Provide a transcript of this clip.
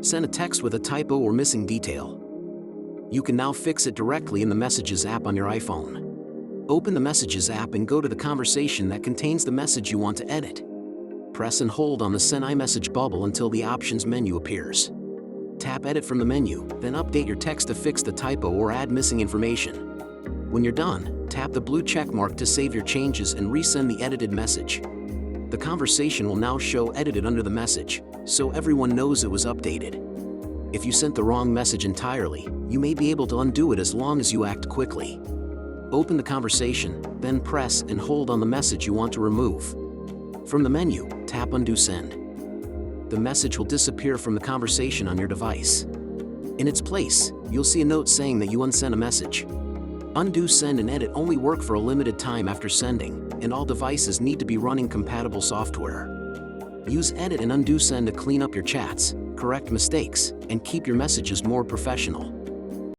Send a text with a typo or missing detail. You can now fix it directly in the Messages app on your iPhone. Open the Messages app and go to the conversation that contains the message you want to edit. Press and hold on the Send iMessage bubble until the Options menu appears. Tap Edit from the menu, then update your text to fix the typo or add missing information. When you're done, tap the blue check mark to save your changes and resend the edited message. The conversation will now show edited under the message, so everyone knows it was updated. If you sent the wrong message entirely, you may be able to undo it as long as you act quickly. Open the conversation, then press and hold on the message you want to remove. From the menu, tap Undo Send. The message will disappear from the conversation on your device. In its place, you'll see a note saying that you unsent a message. Undo Send and Edit only work for a limited time after sending, and all devices need to be running compatible software. Use Edit and Undo Send to clean up your chats, correct mistakes, and keep your messages more professional.